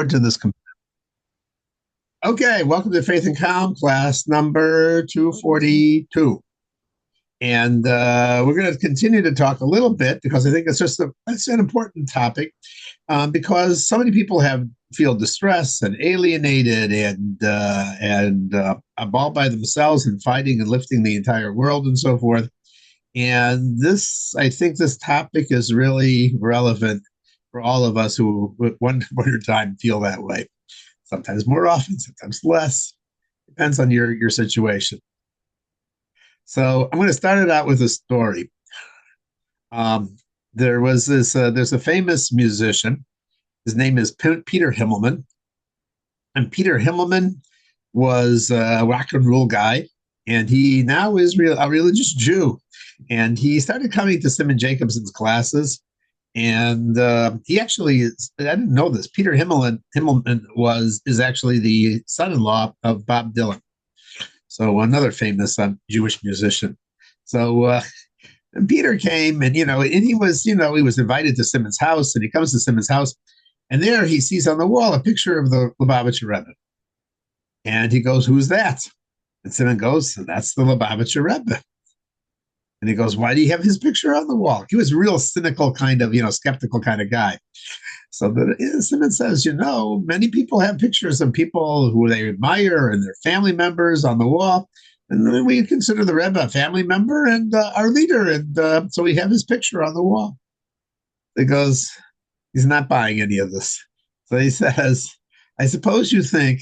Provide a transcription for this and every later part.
forward to this. Okay, welcome to Faith and Calm, class number 242. And we're going to continue to talk a little bit because I think it's an important topic because so many people feel distressed and alienated and all by themselves and fighting and lifting the entire world and so forth. And I think this topic is really relevant for all of us who, at one point or time, feel that way. Sometimes more often, sometimes less. Depends on your situation. So I'm going to start it out with a story. Um, there's a famous musician. His name is Peter Himmelman. And Peter Himmelman was a rock and roll guy. And he now is a religious Jew. And he started coming to Simon Jacobson's classes. And he actually I didn't know this. Peter Himmelman is actually the son-in-law of Bob Dylan. So another famous Jewish musician. So Peter came and he was invited to Simon's house, and he comes to Simon's house, and there he sees on the wall a picture of the Lubavitcher Rebbe. And he goes, "Who's that?" And Simon goes, "That's the Lubavitcher Rebbe." And he goes, "Why do you have his picture on the wall?" He was a real cynical kind of, skeptical kind of guy. So Simon says, many people have pictures of people who they admire and their family members on the wall. And then we consider the Rebbe a family member and our leader. And so we have his picture on the wall. He goes, he's not buying any of this. So he says, "I suppose you think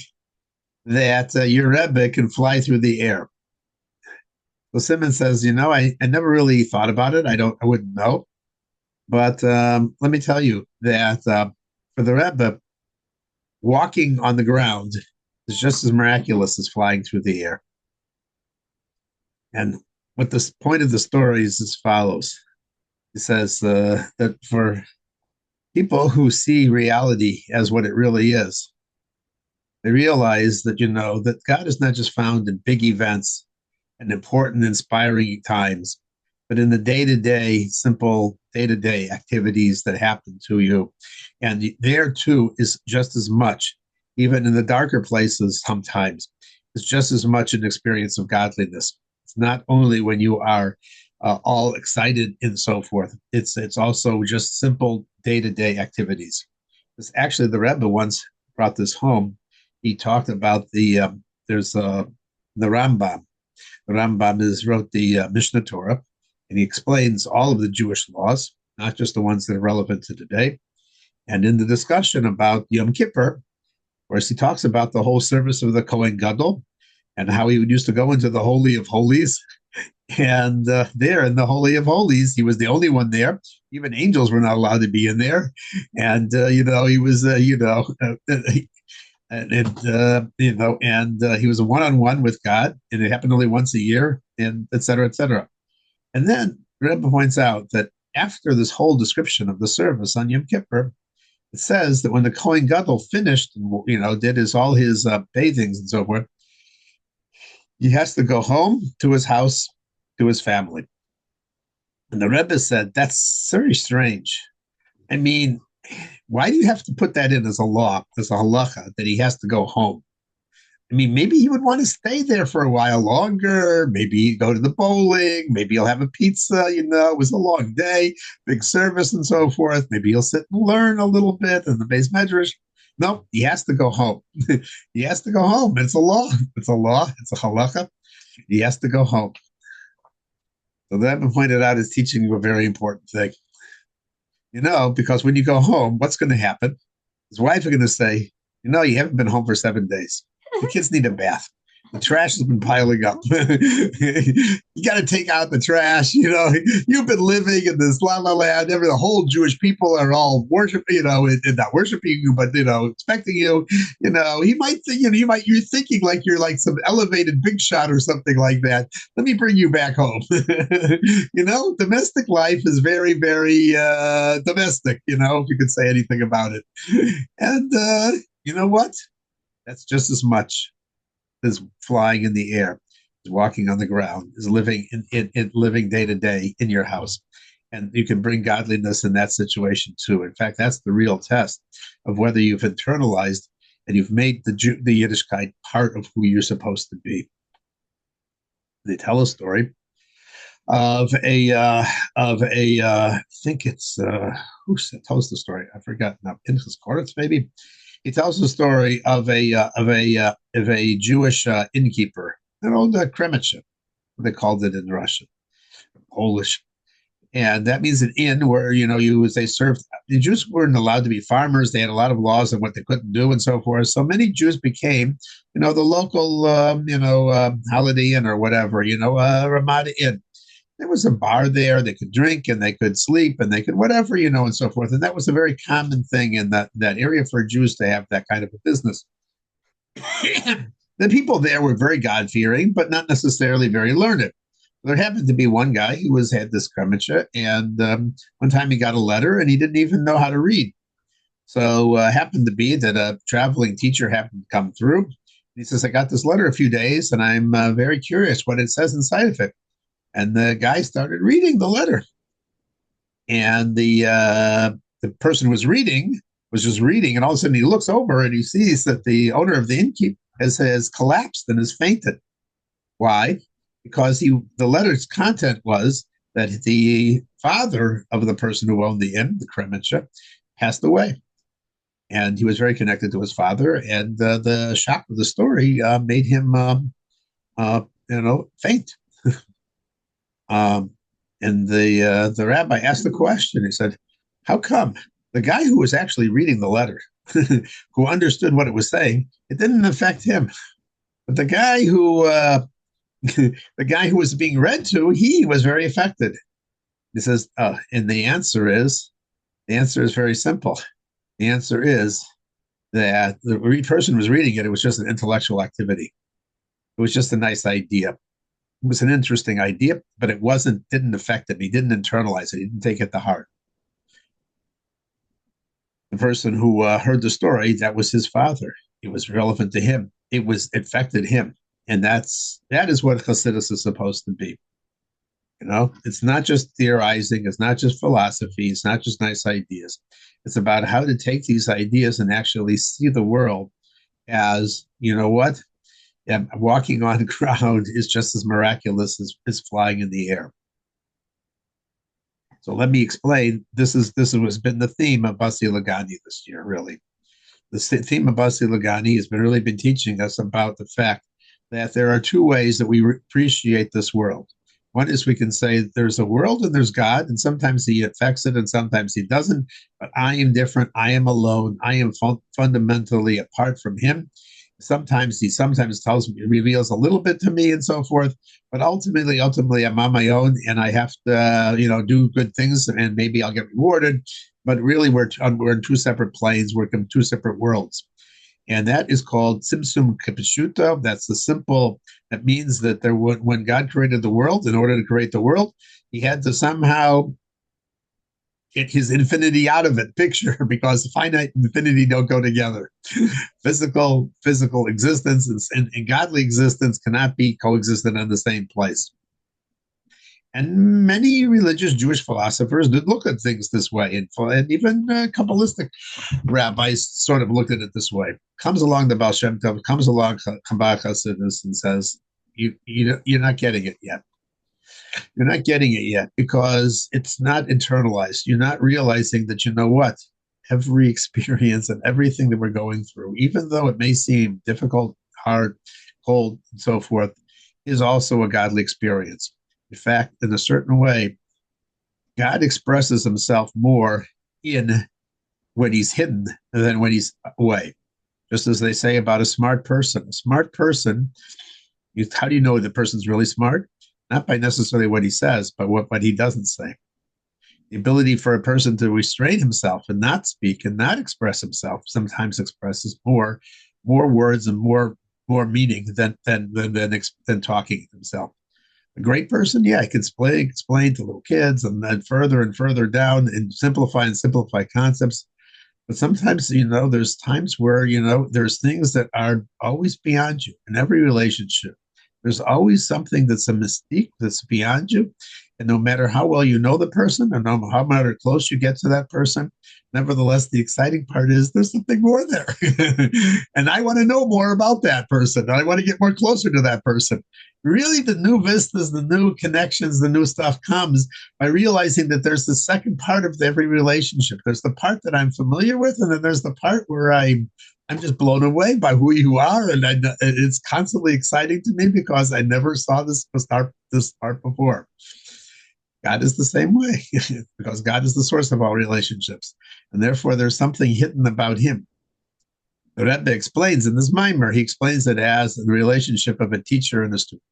that your Rebbe can fly through the air." So Simon says, I never really thought about it. I wouldn't know. But let me tell you that for the Rebbe, walking on the ground is just as miraculous as flying through the air. And what the point of the story is as follows. He says that for people who see reality as what it really is, they realize that, that God is not just found in big events and important, inspiring times, but in the day-to-day, simple day-to-day activities that happen to you. And there, too, is just as much, even in the darker places sometimes, it's just as much an experience of godliness. It's not only when you are all excited and so forth. It's also just simple day-to-day activities. It's actually, the Rebbe once brought this home. He talked about there's the Rambam. The Rambam wrote the Mishnah Torah, and he explains all of the Jewish laws, not just the ones that are relevant to today. And in the discussion about Yom Kippur, of course, he talks about the whole service of the Kohen Gadol and how he used to go into the Holy of Holies. And there in the Holy of Holies, he was the only one there. Even angels were not allowed to be in there. And, he was, he was a one-on-one with God, and it happened only once a year, and et cetera, et cetera. And then Rebbe points out that after this whole description of the service on Yom Kippur, it says that when the Kohen Gadol finished and did all his bathings and so forth, he has to go home to his house, to his family. And the Rebbe said, "That's very strange. I mean, why do you have to put that in as a law, as a halacha, that he has to go home? I mean, maybe he would want to stay there for a while longer. Maybe go to the bowling. Maybe he'll have a pizza. It was a long day, big service and so forth. Maybe he'll sit and learn a little bit in the beis medrash. No, he has to go home. He has to go home. It's a law. It's a law. It's a halacha. He has to go home." So that pointed out is teaching you a very important thing. Because when you go home, what's going to happen? His wife are going to say, "You haven't been home for 7 days. The kids need a bath. The trash has been piling up. You got to take out the trash. You've been living in this la la land. The whole Jewish people are all worshiping, and not worshiping you, but expecting you. He might think, you're thinking like you're like some elevated big shot or something like that. Let me bring you back home." Domestic life is very, very domestic. If you could say anything about it. And you know what? That's just as much as flying in the air, is walking on the ground, is living living day to day in your house. And you can bring godliness in that situation too. In fact, that's the real test of whether you've internalized and you've made the Yiddishkeit part of who you're supposed to be. They tell a story I think it's who tells the story? I forgot now. Pinchas Koretz, maybe. He tells the story of a Jewish innkeeper, an old Kremetche, they called it in Russian, Polish, and that means an inn where they served. The Jews weren't allowed to be farmers. They had a lot of laws on what they couldn't do and so forth. So many Jews became, the local, Holiday Inn or whatever, Ramada Inn. There was a bar there. They could drink and they could sleep and they could whatever, and so forth. And that was a very common thing in that area for Jews to have that kind of a business. The people there were very God fearing, but not necessarily very learned. There happened to be one guy who had this Kremetche, and one time he got a letter and he didn't even know how to read. So happened to be that a traveling teacher happened to come through. He says, I got this letter a few days and I'm very curious what it says inside of it. And the guy started reading the letter. And the person who was just reading, and all of a sudden he looks over and he sees that the owner of the innkeep has collapsed and has fainted. Why? Because the letter's content was that the father of the person who owned the inn, the Kremetche, passed away. And he was very connected to his father. And the shock of the story made him, faint. And the rabbi asked the question. He said, how come the guy who was actually reading the letter, who understood what it was saying, it didn't affect him? But the guy who was being read to, he was very affected. He says, and the answer is very simple. The answer is that the person was reading it. It was just an intellectual activity. It was just a nice idea. It was an interesting idea, but it didn't affect him. He didn't internalize it. He didn't take it to heart. The person who heard the story, that was his father. It was relevant to him. It affected him. And that is what Chassidus is supposed to be. It's not just theorizing. It's not just philosophy. It's not just nice ideas. It's about how to take these ideas and actually see the world as, what? Walking on ground is just as miraculous as flying in the air. So let me explain. This has been the theme of Basi Lagani this year, really. The theme of Basi Lagani has really been teaching us about the fact that there are two ways that we appreciate this world. One is we can say there's a world and there's God, and sometimes he affects it and sometimes he doesn't, but I am different. I am alone. I am fundamentally apart from him. Sometimes he tells me, reveals a little bit to me and so forth, but ultimately I'm on my own and I have to, do good things and maybe I'll get rewarded. But really we're in two separate planes, we're in two separate worlds. And that is called Simsum Kipshuta. That's the simple, that means that when God created the world, in order to create the world, he had to somehow get his infinity out of it picture, because finite and infinity don't go together. Physical existence and godly existence cannot be coexistent in the same place. And many religious Jewish philosophers did look at things this way, and even Kabbalistic rabbis sort of looked at it this way. Comes along the Baal Shem Tov, comes along Chabad Hasidus and says, you're not getting it yet. You're not getting it yet because it's not internalized. You're not realizing that, every experience and everything that we're going through, even though it may seem difficult, hard, cold, and so forth, is also a godly experience. In fact, in a certain way, God expresses himself more when he's hidden than when he's away. Just as they say about a smart person. A smart person, how do you know the person's really smart? Not by necessarily what he says, but what he doesn't say. The ability for a person to restrain himself and not speak and not express himself sometimes expresses more words and more meaning than talking himself. A great person, he can explain to little kids and then further and further down and simplify concepts. But sometimes, there's times where, there's things that are always beyond you in every relationship. There's always something that's a mystique that's beyond you. And no matter how well you know the person, and no matter how matter close you get to that person, nevertheless, the exciting part is there's something more there. And I want to know more about that person. I want to get more closer to that person. Really, the new vistas, the new connections, the new stuff comes by realizing that there's the second part of every relationship. There's the part that I'm familiar with, and then there's the part where I'm just blown away by who you are, and it's constantly exciting to me because I never saw this part before. God is the same way because God is the source of all relationships, and therefore there's something hidden about Him. The Rebbe explains in this mimer, he explains it as the relationship of a teacher and a student.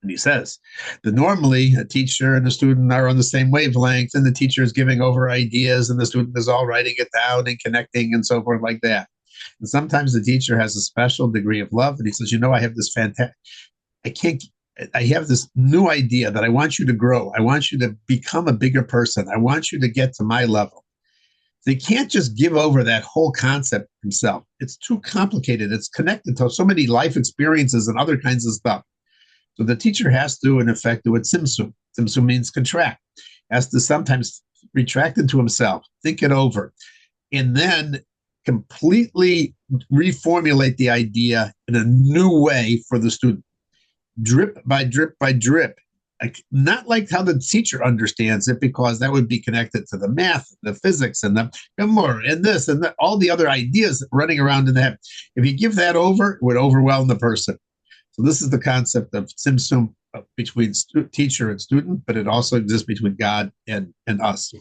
And he says that normally a teacher and a student are on the same wavelength, and the teacher is giving over ideas, and the student is all writing it down and connecting and so forth like that. And sometimes the teacher has a special degree of love, and he says, I have this fantastic, I have this new idea that I want you to grow. I want you to become a bigger person. I want you to get to my level. So he can't just give over that whole concept himself. It's too complicated. It's connected to so many life experiences and other kinds of stuff. So the teacher has to, in effect, do what tzimtzum. Tzimtzum means contract. Has to sometimes retract into himself, think it over, and then completely reformulate the idea in a new way for the student. Drip by drip by drip. Not like how the teacher understands it, because that would be connected to the math, the physics, and the more, and this, and the, all the other ideas running around in the head. If you give that over, it would overwhelm the person. So this is the concept of tzimtzum between teacher and student, but it also exists between God and us.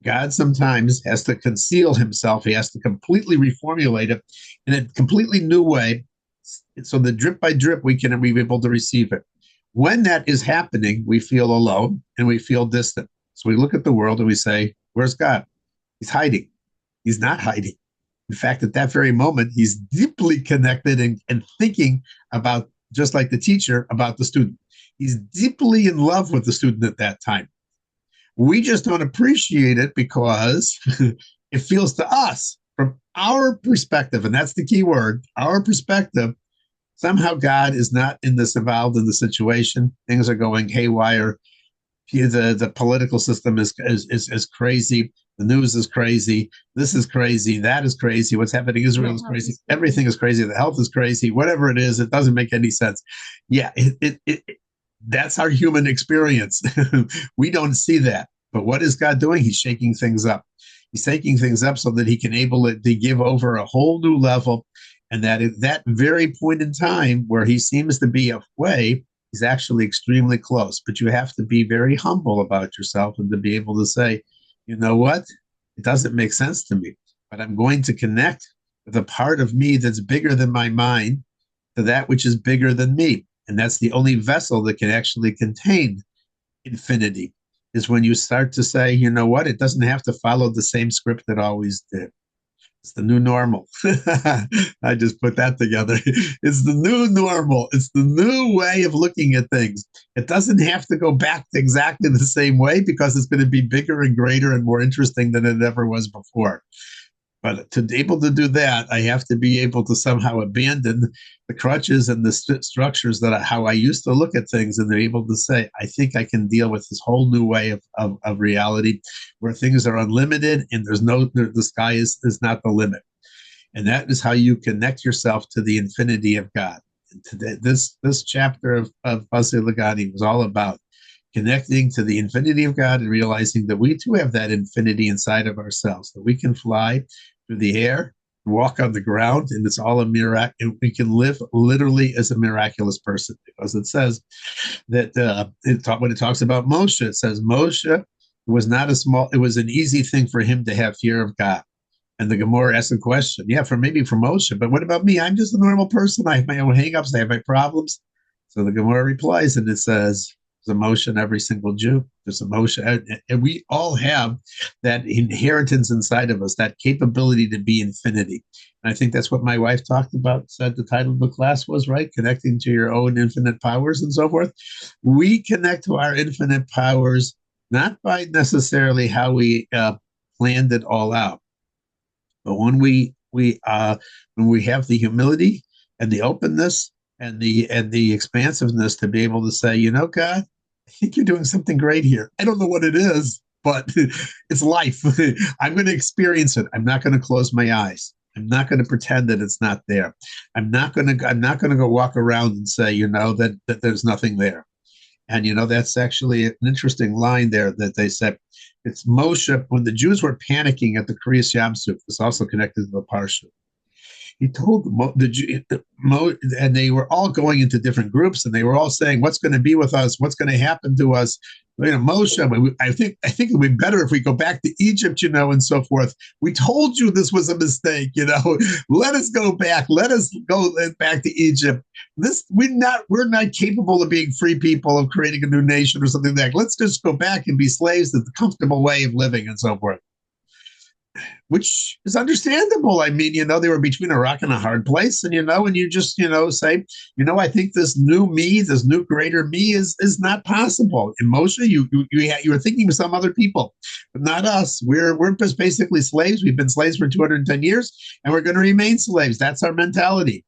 God sometimes has to conceal himself. He has to completely reformulate it in a completely new way, so that drip by drip we can be able to receive it. When that is happening, we feel alone and we feel distant. So we look at the world and we say, where's God? He's hiding. He's not hiding. In fact, at that very moment, he's deeply connected and thinking about, just like the teacher, about the student. He's deeply in love with the student at that time. We just don't appreciate it because it feels to us, from our perspective, and that's the key word, our perspective, somehow God is not involved in the situation. Things are going haywire. The political system is crazy. The news is crazy. This is crazy. That is crazy. What's happening in Israel is crazy. Everything is crazy. The health is crazy. Whatever it is, it doesn't make any sense. Yeah, that's our human experience. We don't see that. But what is God doing? He's shaking things up. He's taking things up so that he can able to give over a whole new level. And that at that very point in time where he seems to be away, he's actually extremely close. But you have to be very humble about yourself and to be able to say, you know what? It doesn't make sense to me, but I'm going to connect with a part of me that's bigger than my mind to that which is bigger than me. And that's the only vessel that can actually contain infinity, is when you start to say, you know what? It doesn't have to follow the same script that always did. It's the new normal. I just put that together. It's the new normal. It's the new way of looking at things. It doesn't have to go back to exactly the same way, because it's going to be bigger and greater and more interesting than it ever was before. But to be able to do that, I have to be able to somehow abandon the crutches and the structures that how I used to look at things, and be able to say, I think I can deal with this whole new way of reality, where things are unlimited and the sky is not the limit. And that is how you connect yourself to the infinity of God. And today, this chapter of Fasei Lagani was all about connecting to the infinity of God and realizing that we too have that infinity inside of ourselves, that we can fly through the air, walk on the ground, and it's all a miracle. We can live literally as a miraculous person, because it says that when it talks about Moshe, it says Moshe was not it was an easy thing for him to have fear of God. And the Gemara asks a question, maybe for Moshe, but what about me? I'm just a normal person. I have my own hangups. I have my problems. So the Gemara replies, and it says, there's emotion, every single Jew. There's emotion. And we all have that inheritance inside of us, that capability to be infinity. And I think that's what my wife talked about, said the title of the class was, right? Connecting to your own infinite powers and so forth. We connect to our infinite powers, not by necessarily how we planned it all out, but when we have the humility and the openness and the expansiveness to be able to say, God, I think you're doing something great here. I don't know what it is, but it's life. I'm going to experience it. I'm not going to close my eyes. I'm not going to pretend that it's not there. I'm not going to go walk around and say, that there's nothing there. And that's actually an interesting line there that they said. It's Moshe when the Jews were panicking at the Kriyas Yamsuf. It's also connected to the Parsha. He told and they were all going into different groups, and they were all saying, "What's going to be with us? What's going to happen to us?" Moshe, I think it would be better if we go back to Egypt, and so forth. We told you this was a mistake, Let us go back. Let us go back to Egypt. We're not capable of being free people, of creating a new nation or something like that. Let's just go back and be slaves to the comfortable way of living and so forth, which is understandable. I mean, they were between a rock and a hard place, and you just, say, I think this new me, this new greater me is not possible. In Moshe, you were thinking of some other people, but not us. We're just basically slaves. We've been slaves for 210 years, and we're going to remain slaves. That's our mentality.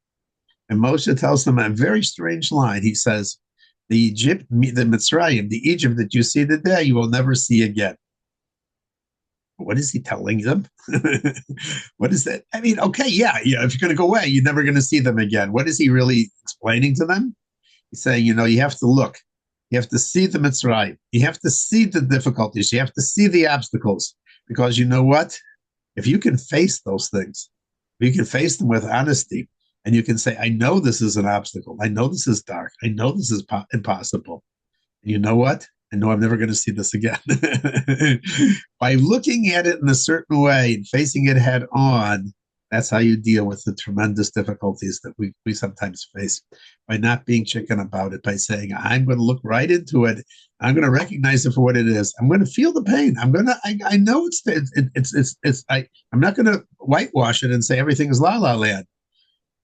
And Moshe tells them a very strange line. He says, the Mitzrayim, the Egypt that you see today, you will never see again. What is he telling them? What is that? I mean, okay, yeah. If you're going to go away, you're never going to see them again. What is he really explaining to them? He's saying, you have to look. You have to see the Mitzrayim. You have to see the difficulties. You have to see the obstacles. Because you know what? If you can face those things, if you can face them with honesty, and you can say, I know this is an obstacle. I know this is dark. I know this is impossible. And you know what? I know I'm never going to see this again. By looking at it in a certain way and facing it head on, that's how you deal with the tremendous difficulties that we sometimes face. By not being chicken about it, by saying, I'm going to look right into it. I'm going to recognize it for what it is. I'm going to feel the pain. I know I'm not going to whitewash it and say everything is la la land.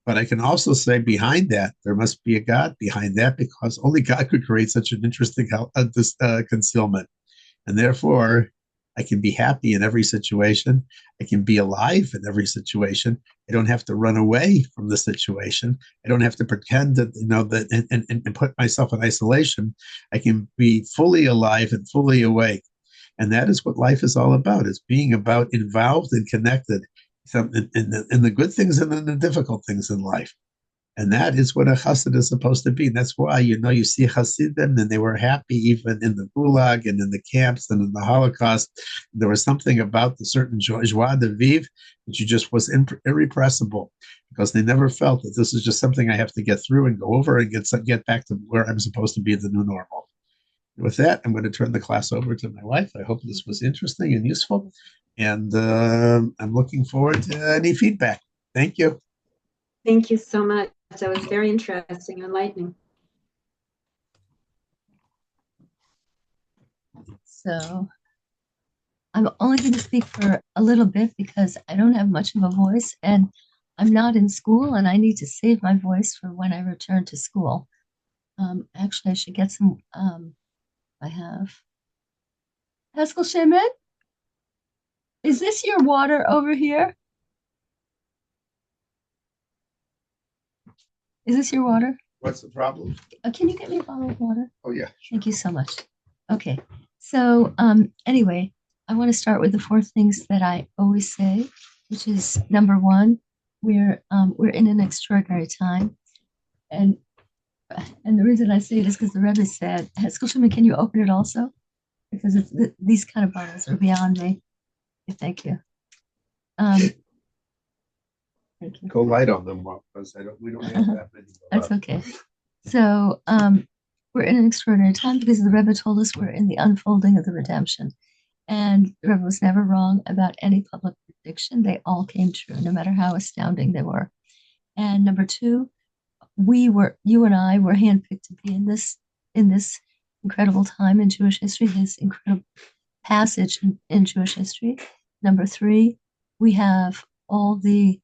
But I can also say behind that, there must be a God behind that, because only God could create such an interesting concealment. And therefore, I can be happy in every situation. I can be alive in every situation. I don't have to run away from the situation. I don't have to pretend that, and put myself in isolation. I can be fully alive and fully awake. And that is what life is all about. It's being about involved and connected in the good things and in the difficult things in life. And that is what a chassid is supposed to be. And that's why, you see chassidim, and they were happy even in the gulag and in the camps and in the Holocaust. There was something about the certain joie de vivre that you just was irrepressible, because they never felt that this is just something I have to get through and go over and get back to where I'm supposed to be, the new normal. With that, I'm going to turn the class over to my wife. I hope this was interesting and useful. And I'm looking forward to any feedback. Thank you. Thank you so much. That was very interesting and enlightening. So I'm only going to speak for a little bit because I don't have much of a voice, and I'm not in school, and I need to save my voice for when I return to school. Actually, I should get some. I have. Haskell Shemet, is this your water over here? Is this your water? What's the problem? Can you get me a bottle of water? Oh, yeah. Sure. Thank you so much. Okay. So anyway, I want to start with the four things that I always say, which is number one, we're in an extraordinary time. And the reason I say it is because the Rebbe said, Haskell Shemet, can you open it also? Because these kind of bottles are beyond me. Thank you. Thank you. Go light on them, because we don't have that many. That's okay. So we're in an extraordinary time because the Rebbe told us we're in the unfolding of the redemption. And the Rebbe was never wrong about any public prediction. They all came true, no matter how astounding they were. And number two, you and I were handpicked to be in this incredible time in Jewish history, this incredible passage in Jewish history. Number three, we have all the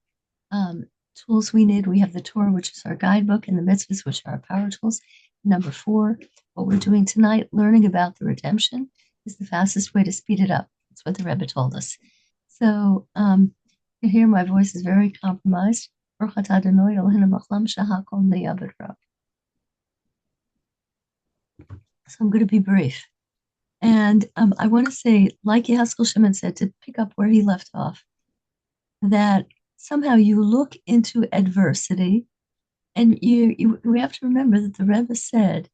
tools we need. We have the Torah, which is our guidebook, and the mitzvahs, which are our power tools. Number four, what we're doing tonight, learning about the redemption, is the fastest way to speed it up. That's what the Rebbe told us. So you can hear my voice is very compromised. So I'm going to be brief. And I want to say, like Haskell Shimon said, to pick up where he left off, that somehow you look into adversity, and we have to remember that the Rebbe said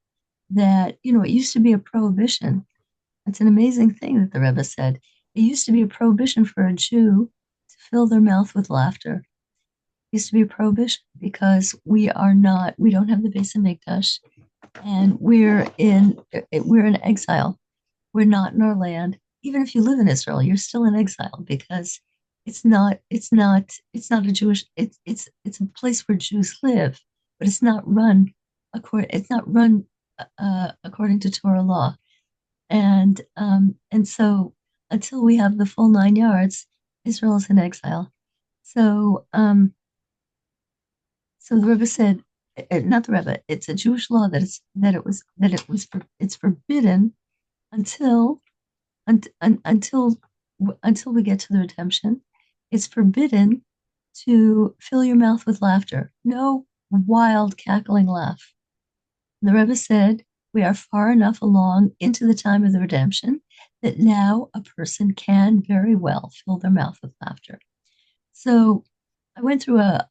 that, it used to be a prohibition. It's an amazing thing that the Rebbe said. It used to be a prohibition for a Jew to fill their mouth with laughter. It used to be a prohibition because we don't have the Beis Hamikdash, and we're in exile. We're not in our land. Even if you live in Israel, you're still in exile because it's not a Jewish, it's a place where Jews live, but it's not run according to Torah law. And so until we have the full 9 yards, Israel is in exile. So so the Rebbe said, not the Rebbe, it's a Jewish law it's forbidden until until until we get to the redemption. It's forbidden to fill your mouth with laughter. No wild cackling laugh. The Rebbe said we are far enough along into the time of the redemption that now a person can very well fill their mouth with laughter. So I went through a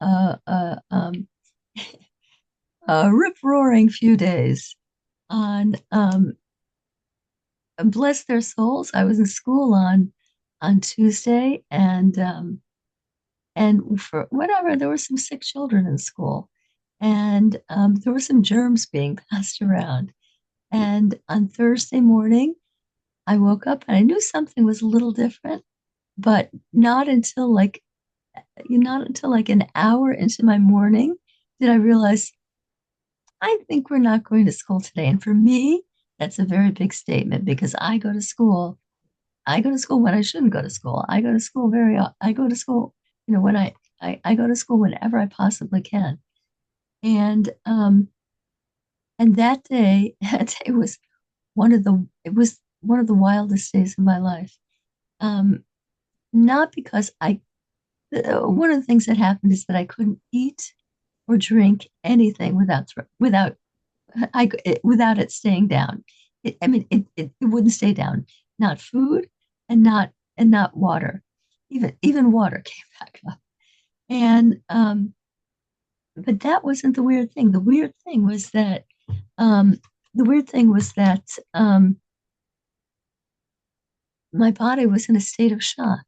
rip roaring few days on bless their souls. I was in school on Tuesday, and for whatever, there were some sick children in school, and there were some germs being passed around. And on Thursday morning, I woke up and I knew something was a little different, but not until like an hour into my morning did I realize I think we're not going to school today. And for me, that's a very big statement because I go to school. I go to school when I shouldn't go to school. I go to school, when I go to school whenever I possibly can. And that day, that day was it was one of the wildest days of my life. Um, Not because one of the things that happened is that I couldn't eat or drink anything without it staying down. It wouldn't stay down. Not food and not water. Even water came back up. And but that wasn't the weird thing. Um, the weird thing was that my body was in a state of shock.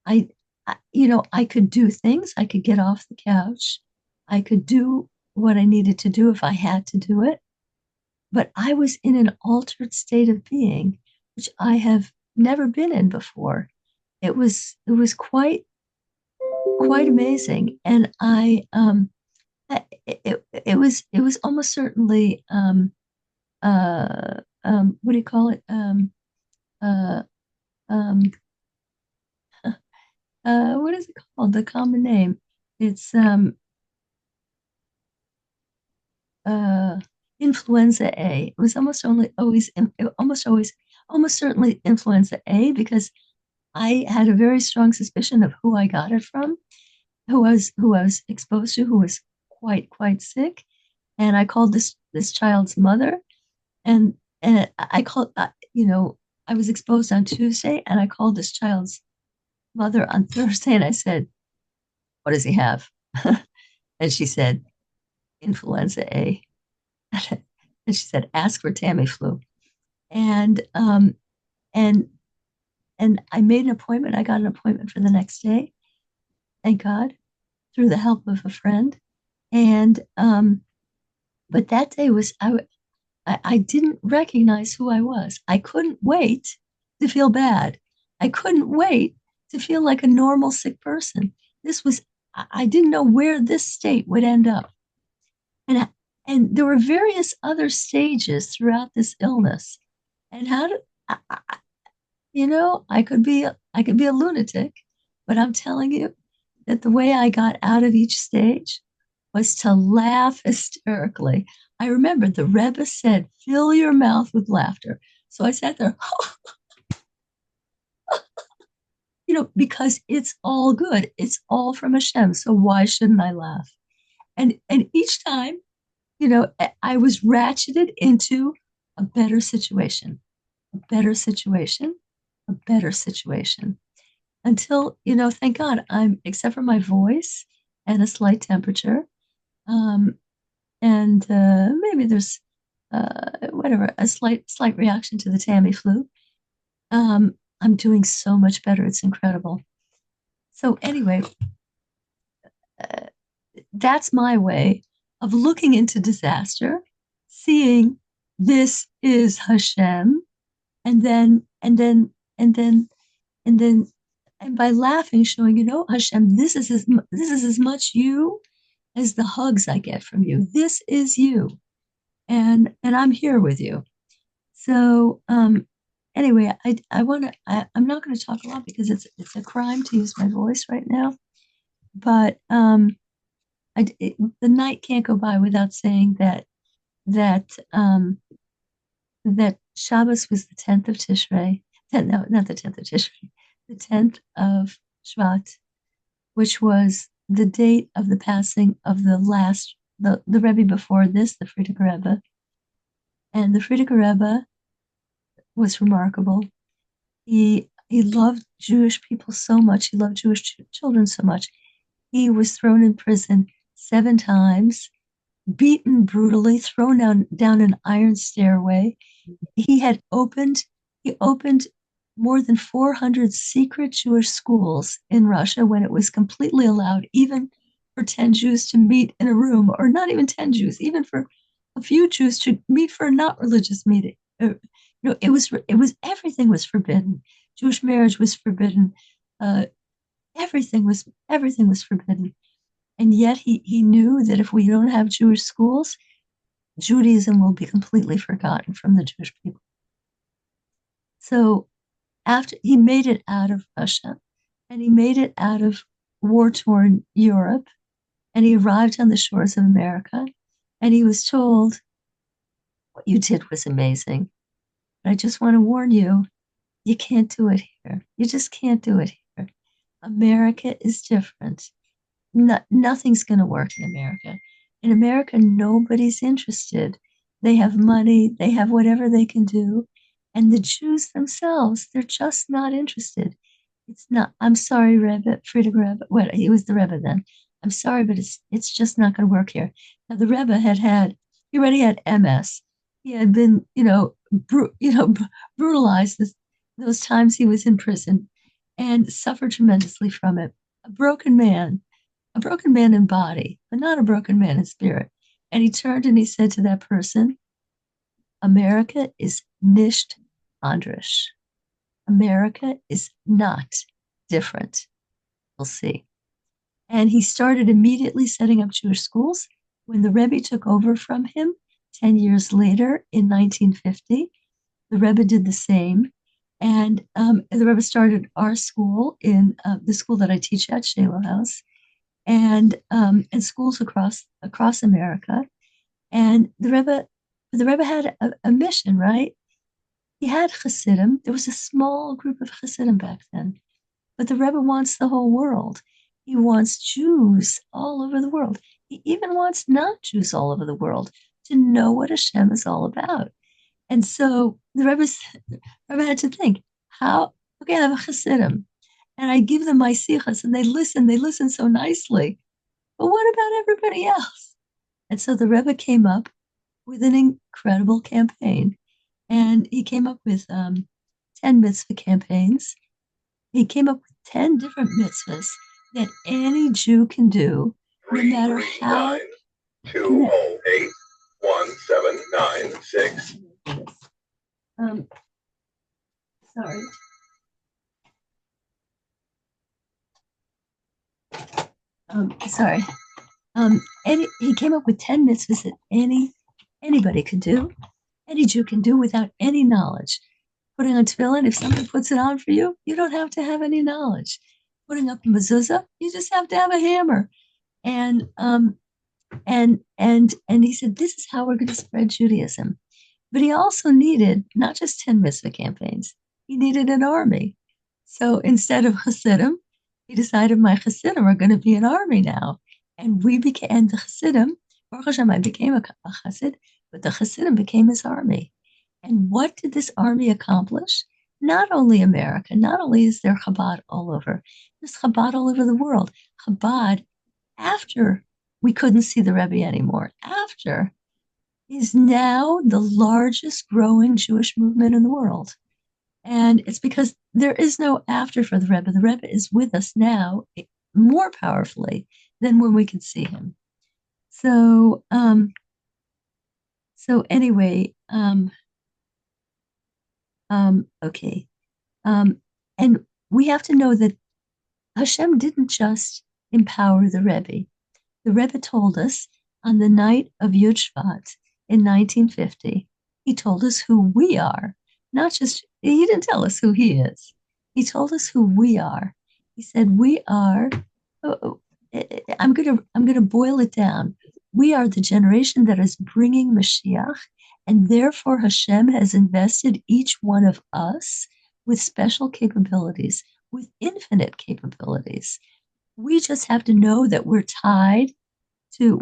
I, I could do things. I could get off the couch. I could do what I needed to do if I had to do it. But I was in an altered state of being, which I have never been in before. It was quite amazing, and it was almost certainly what do you call it uh, um, what is it called, the common name? It's uh, influenza A. It was almost certainly influenza A because I had a very strong suspicion of who I got it from, who I was exposed to, who was quite sick, and I called this child's mother, and I called, I was exposed on Tuesday, and I called this child's mother on Thursday, and I said, "What does he have?" And she said, "Influenza A." And she said, "Ask for Tamiflu." And and and I made an appointment. I got an appointment for the next day. Thank God, through the help of a friend. And but that day I didn't recognize who I was. I couldn't wait to feel bad. I couldn't wait to feel like a normal sick person. I didn't know where this state would end up. And and there were various other stages throughout this illness. And how to, I could be a lunatic, but I'm telling you that the way I got out of each stage was to laugh hysterically. I remember the Rebbe said, "Fill your mouth with laughter." So I sat there, because it's all good. It's all from Hashem. So why shouldn't I laugh? And each time, I was ratcheted into a better situation, a better situation, a better situation. Until, thank God, except for my voice and a slight temperature, um, and maybe there's whatever, a slight reaction to the Tamiflu. I'm doing so much better. It's incredible. So anyway, uh, that's my way of looking into disaster, seeing this is Hashem, and then and then and then and then and by laughing, showing, Hashem, this is as much you as the hugs I get from you. This is you, and I'm here with you. So anyway, I want to. I'm not going to talk a lot because it's a crime to use my voice right now. But the night can't go by without saying that that Shabbos was the 10th of Tishrei. No, not the 10th of Tishrei, the 10th of Shvat, which was the date of the passing of the Rebbe before this, the Frierdiker Rebbe. And the Frierdiker Rebbe was remarkable. He loved Jewish people so much. He loved Jewish children so much. He was thrown in prison 7 times, beaten brutally, thrown down an iron stairway. He opened more than 400 secret Jewish schools in Russia when it was completely allowed, even for 10 Jews to meet in a room, or not even 10 Jews, even for a few Jews to meet for a not religious meeting. Everything was forbidden. Jewish marriage was forbidden. Everything was forbidden. And yet he knew that if we don't have Jewish schools, Judaism will be completely forgotten from the Jewish people. So after he made it out of Russia, and he made it out of war-torn Europe, and he arrived on the shores of America, and he was told, what you did was amazing. But I just want to warn you, you can't do it here. You just can't do it here. America is different. Nothing's going to work in America. In America, nobody's interested. They have money, they have whatever they can do. And the Jews themselves, they're just not interested. It's not, I'm sorry, Rebbe, Frierdiker Rebbe, well, he was the Rebbe then. I'm sorry, but it's just not going to work here. Now, the Rebbe he already had MS. He had been, brutalized those times he was in prison and suffered tremendously from it. A broken man in body, but not a broken man in spirit. And he turned and he said to that person, America is nicht anders. America is not different. We'll see. And he started immediately setting up Jewish schools. When the Rebbe took over from him 10 years later in 1950, the Rebbe did the same. And the Rebbe started our school in the school that I teach at, Shiloh House, and schools across America. And the Rebbe had a mission, right? He had Hasidim. There was a small group of Hasidim back then, but the Rebbe wants the whole world. He wants Jews all over the world. He even wants not-Jews all over the world to know what Hashem is all about. And so the Rebbe had to think, okay, I have a Hasidim, and I give them my sichas, and they listen so nicely. But what about everybody else? And so the Rebbe came up with an incredible campaign. And he came up with 10 mitzvah campaigns. He came up with 10 different mitzvahs that any Jew can do, no matter how. 208-1796. Sorry. Sorry. He came up with 10 mitzvahs that anybody could do, any Jew can do without any knowledge. Putting on tefillin, if somebody puts it on for you, you don't have to have any knowledge. Putting up a mezuzah, you just have to have a hammer. And he said, this is how we're going to spread Judaism. But he also needed not just 10 mitzvah campaigns, he needed an army. So instead of Hasidim, he decided my Hasidim are going to be an army now. And the Hasidim, Baruch Hashem, I became a Hasid, but the Hasidim became his army. And what did this army accomplish? Not only America, not only is there Chabad all over, there's Chabad all over the world. Chabad, after we couldn't see the Rebbe anymore, after is now the largest growing Jewish movement in the world. And it's because there is no after for the Rebbe. The Rebbe is with us now more powerfully than when we could see him. So, so anyway, okay. And we have to know that Hashem didn't just empower the Rebbe. The Rebbe told us on the night of Yud Shvat in 1950, he told us who we are. Not just, he didn't tell us who he is. He told us who we are. He said, we are, I'm gonna boil it down. We are the generation that is bringing Mashiach, and therefore Hashem has invested each one of us with special capabilities, with infinite capabilities. We just have to know that we're tied to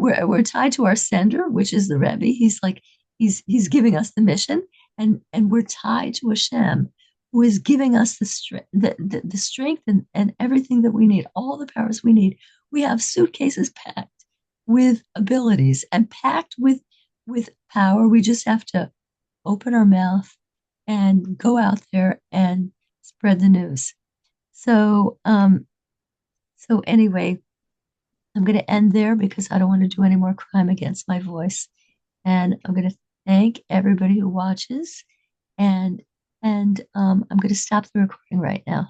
our sender, which is the Rebbe. He's like he's giving us the mission, and we're tied to Hashem, who is giving us the strength, the strength and everything that we need, all the powers we need. We have suitcases packed with abilities and packed with power. We just have to open our mouth and go out there and spread the news. So, so anyway, I'm going to end there because I don't want to do any more crime against my voice. And I'm going to thank everybody who watches, and I'm going to stop the recording right now.